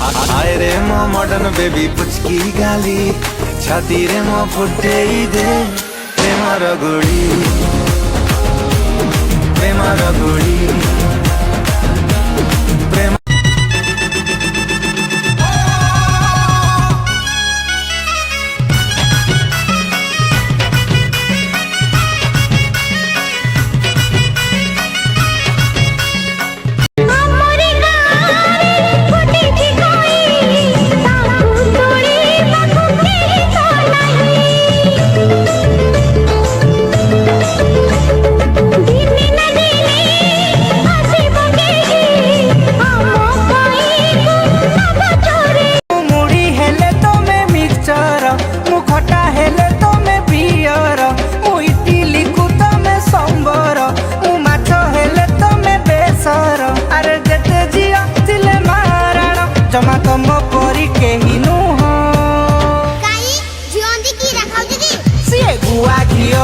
आए रे मो मॉडर्न बेबी पुचकी गाली छाती रे मो फुटे दे प्रेमर गुड़ी प्रेमर गुड़ी प्रेम जमा तम परी केही नुह काई जियोंदी की रखाउ दीदी सिए गुआ घियो